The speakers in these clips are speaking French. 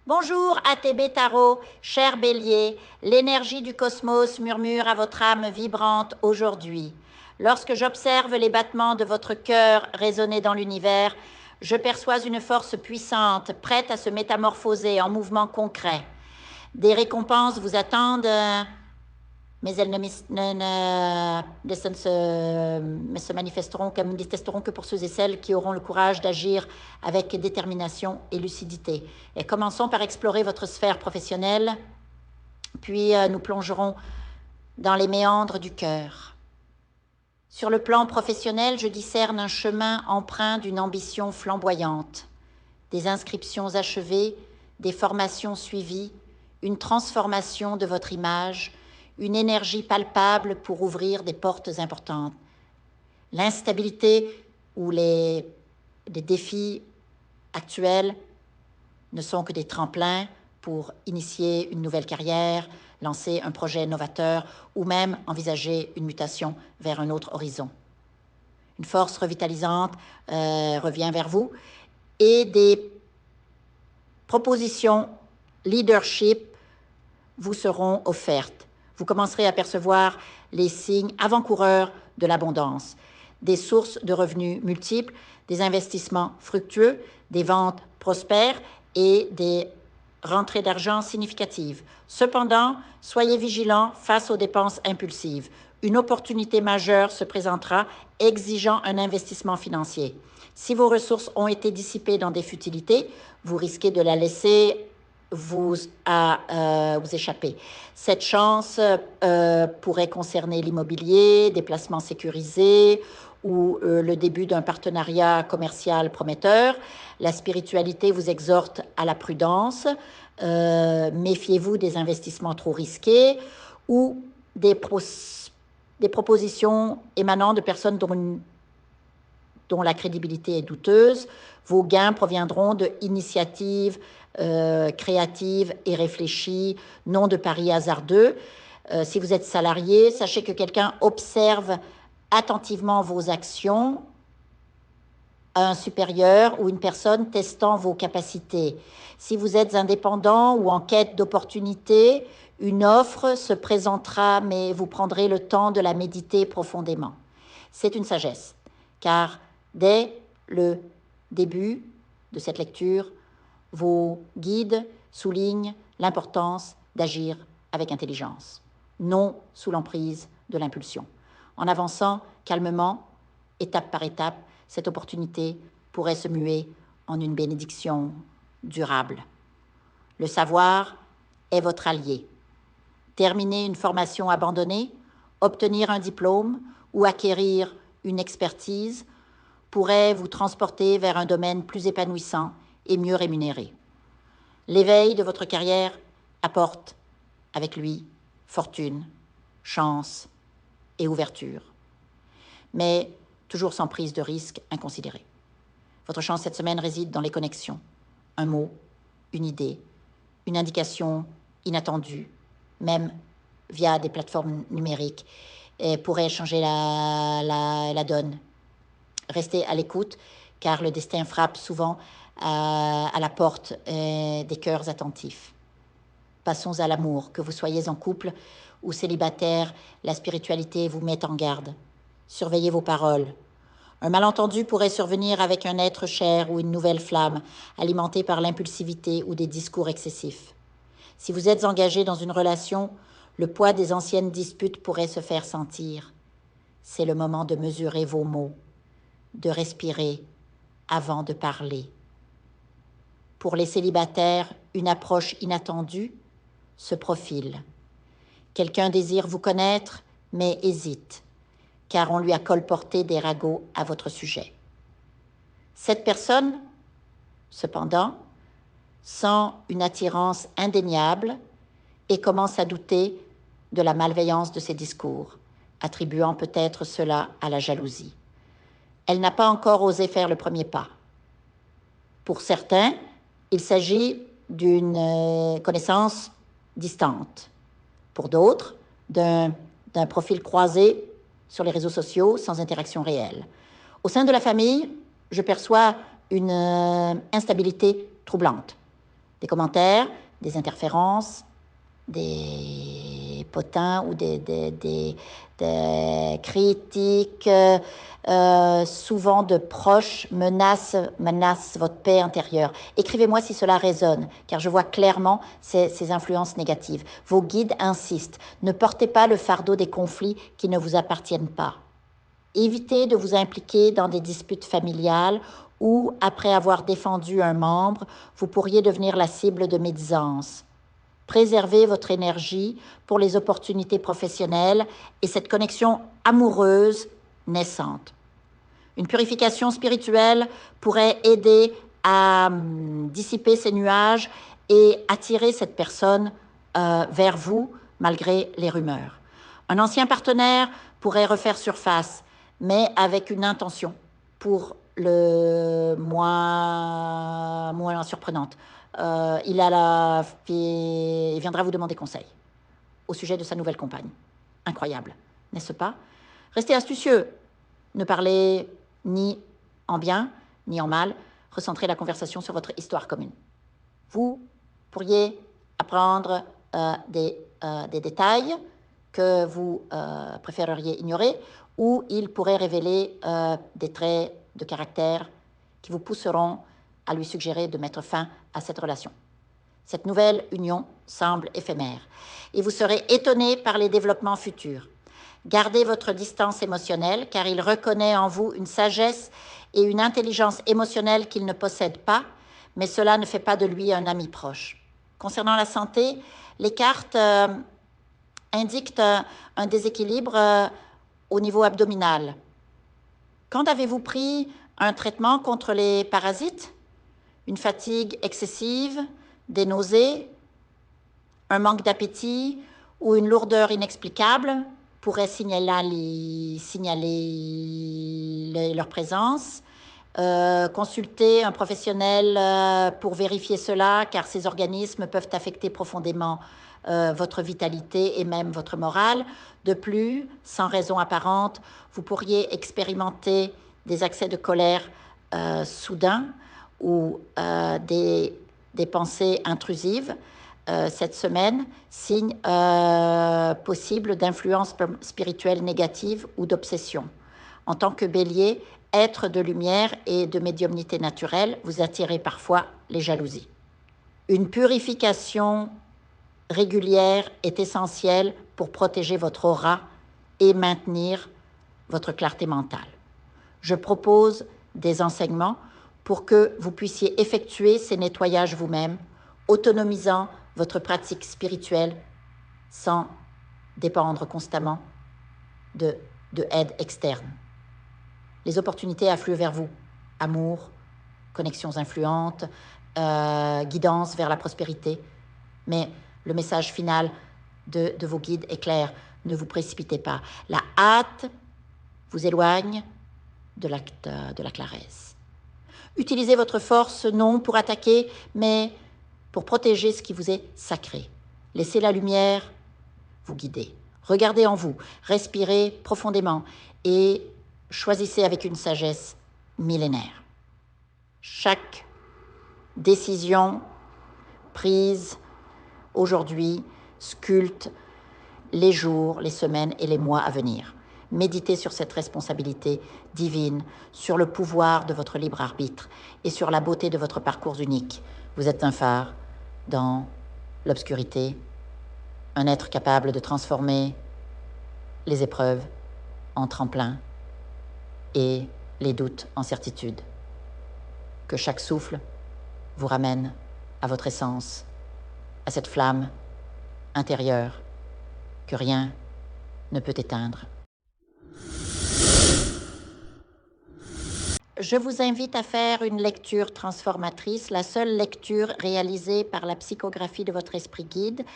Bonjour ATB Tarot, cher Bélier, l'énergie du cosmos murmure à votre âme vibrante aujourd'hui. Lorsque j'observe les battements de votre cœur résonner dans l'univers, je perçois une force puissante, prête à se métamorphoser en mouvement concret. Des récompenses vous attendent, mais elles ne se manifesteront que pour ceux et celles qui auront le courage d'agir avec détermination et lucidité. Et commençons par explorer votre sphère professionnelle, puis nous plongerons dans les méandres du cœur. Sur le plan professionnel, je discerne un chemin empreint d'une ambition flamboyante, des inscriptions achevées, des formations suivies, une transformation de votre image, une énergie palpable pour ouvrir des portes importantes. L'instabilité ou les défis actuels ne sont que des tremplins pour initier une nouvelle carrière, lancer un projet novateur ou même envisager une mutation vers un autre horizon. Une force revitalisante revient vers vous et des propositions leadership vous seront offertes. Vous commencerez à percevoir les signes avant-coureurs de l'abondance, des sources de revenus multiples, des investissements fructueux, des ventes prospères et des rentrées d'argent significatives. Cependant, soyez vigilants face aux dépenses impulsives. Une opportunité majeure se présentera exigeant un investissement financier. Si vos ressources ont été dissipées dans des futilités, vous risquez de la laisser vous échapper. Cette chance pourrait concerner l'immobilier, des placements sécurisés ou le début d'un partenariat commercial prometteur. La spiritualité vous exhorte à la prudence. Méfiez-vous des investissements trop risqués ou des propositions émanant de personnes dont la crédibilité est douteuse. Vos gains proviendront d'initiatives créatives et réfléchies, non de paris hasardeux. Si vous êtes salarié, sachez que quelqu'un observe attentivement vos actions, un supérieur ou une personne testant vos capacités. Si vous êtes indépendant ou en quête d'opportunités, une offre se présentera, mais vous prendrez le temps de la méditer profondément. C'est une sagesse, car dès le début de cette lecture, vos guides soulignent l'importance d'agir avec intelligence, non sous l'emprise de l'impulsion. En avançant calmement, étape par étape, cette opportunité pourrait se muer en une bénédiction durable. Le savoir est votre allié. Terminer une formation abandonnée, obtenir un diplôme ou acquérir une expertise pourrait vous transporter vers un domaine plus épanouissant et mieux rémunéré. L'éveil de votre carrière apporte avec lui fortune, chance et ouverture, mais toujours sans prise de risque inconsidérée. Votre chance cette semaine réside dans les connexions. Un mot, une idée, une indication inattendue, même via des plateformes numériques, pourrait changer la donne. Restez à l'écoute, car le destin frappe souvent à la porte des cœurs attentifs. Passons à l'amour. Que vous soyez en couple ou célibataire, la spiritualité vous met en garde. Surveillez vos paroles. Un malentendu pourrait survenir avec un être cher ou une nouvelle flamme, alimentée par l'impulsivité ou des discours excessifs. Si vous êtes engagé dans une relation, le poids des anciennes disputes pourrait se faire sentir. C'est le moment de mesurer vos mots, de respirer avant de parler. Pour les célibataires, une approche inattendue se profile. Quelqu'un désire vous connaître, mais hésite, car on lui a colporté des ragots à votre sujet. Cette personne, cependant, sent une attirance indéniable et commence à douter de la malveillance de ses discours, attribuant peut-être cela à la jalousie. Elle n'a pas encore osé faire le premier pas. Pour certains, il s'agit d'une connaissance distante. Pour d'autres, d'un profil croisé sur les réseaux sociaux sans interaction réelle. Au sein de la famille, je perçois une instabilité troublante. Des commentaires, des interférences, des potins ou des critiques, souvent de proches, menacent votre paix intérieure. Écrivez-moi si cela résonne, car je vois clairement ces influences négatives. Vos guides insistent. Ne portez pas le fardeau des conflits qui ne vous appartiennent pas. Évitez de vous impliquer dans des disputes familiales où, après avoir défendu un membre, vous pourriez devenir la cible de médisance. Préservez votre énergie pour les opportunités professionnelles et cette connexion amoureuse naissante. Une purification spirituelle pourrait aider à dissiper ces nuages et attirer cette personne vers vous malgré les rumeurs. Un ancien partenaire pourrait refaire surface, mais avec une intention pour le moins surprenante. Il viendra vous demander conseil au sujet de sa nouvelle compagne. Incroyable, n'est-ce pas? Restez astucieux. Ne parlez ni en bien, ni en mal. Recentrez la conversation sur votre histoire commune. Vous pourriez apprendre des détails que vous préféreriez ignorer, ou il pourrait révéler des traits de caractère qui vous pousseront à lui suggérer de mettre fin à cette relation. Cette nouvelle union semble éphémère et vous serez étonné par les développements futurs. Gardez votre distance émotionnelle car il reconnaît en vous une sagesse et une intelligence émotionnelle qu'il ne possède pas, mais cela ne fait pas de lui un ami proche. Concernant la santé, les cartes indiquent un déséquilibre au niveau abdominal. Quand avez-vous pris un traitement contre les parasites? Une fatigue excessive, des nausées, un manque d'appétit ou une lourdeur inexplicable pourraient signaler leur présence. Consultez un professionnel pour vérifier cela, car ces organismes peuvent affecter profondément votre vitalité et même votre morale. De plus, sans raison apparente, vous pourriez expérimenter des accès de colère soudains ou des pensées intrusives cette semaine, signe possible d'influence spirituelle négative ou d'obsession. En tant que bélier, être de lumière et de médiumnité naturelle, vous attirez parfois les jalousies. Une purification régulière est essentielle pour protéger votre aura et maintenir votre clarté mentale. Je propose des enseignements pour que vous puissiez effectuer ces nettoyages vous-même, autonomisant votre pratique spirituelle sans dépendre constamment de aide externe. Les opportunités affluent vers vous. Amour, connexions influentes, guidance vers la prospérité. Mais le message final de vos guides est clair. Ne vous précipitez pas. La hâte vous éloigne de la claresse. Utilisez votre force non pour attaquer, mais pour protéger ce qui vous est sacré. Laissez la lumière vous guider. Regardez en vous, respirez profondément et choisissez avec une sagesse millénaire. Chaque décision prise aujourd'hui sculpte les jours, les semaines et les mois à venir. Méditez sur cette responsabilité divine, sur le pouvoir de votre libre arbitre et sur la beauté de votre parcours unique. Vous êtes un phare dans l'obscurité, un être capable de transformer les épreuves en tremplin et les doutes en certitude. Que chaque souffle vous ramène à votre essence, à cette flamme intérieure que rien ne peut éteindre. Je vous invite à faire une lecture transformatrice, la seule lecture réalisée par la psychographie de votre esprit guide,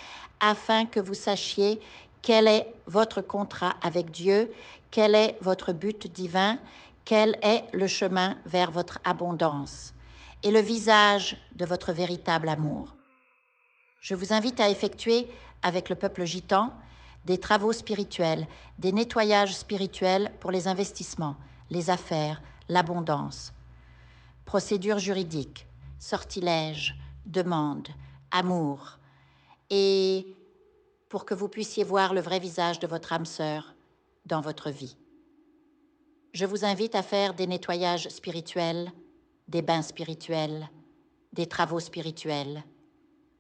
afin que vous sachiez quel est votre contrat avec Dieu, quel est votre but divin, quel est le chemin vers votre abondance et le visage de votre véritable amour. Je vous invite à effectuer avec le peuple gitan des travaux spirituels, des nettoyages spirituels pour les investissements, les affaires, l'abondance. Procédures juridiques, sortilèges, demande, amour, et pour que vous puissiez voir le vrai visage de votre âme sœur dans votre vie. Je vous invite à faire des nettoyages spirituels, des bains spirituels, des travaux spirituels.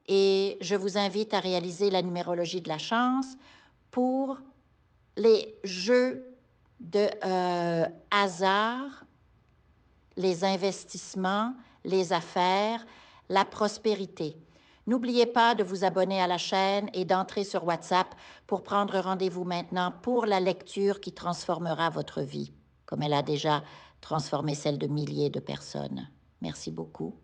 Et je vous invite à réaliser la numérologie de la chance pour les jeux de hasard, les investissements, les affaires, la prospérité. N'oubliez pas de vous abonner à la chaîne et d'entrer sur WhatsApp pour prendre rendez-vous maintenant pour la lecture qui transformera votre vie, comme elle a déjà transformé celle de milliers de personnes. Merci beaucoup.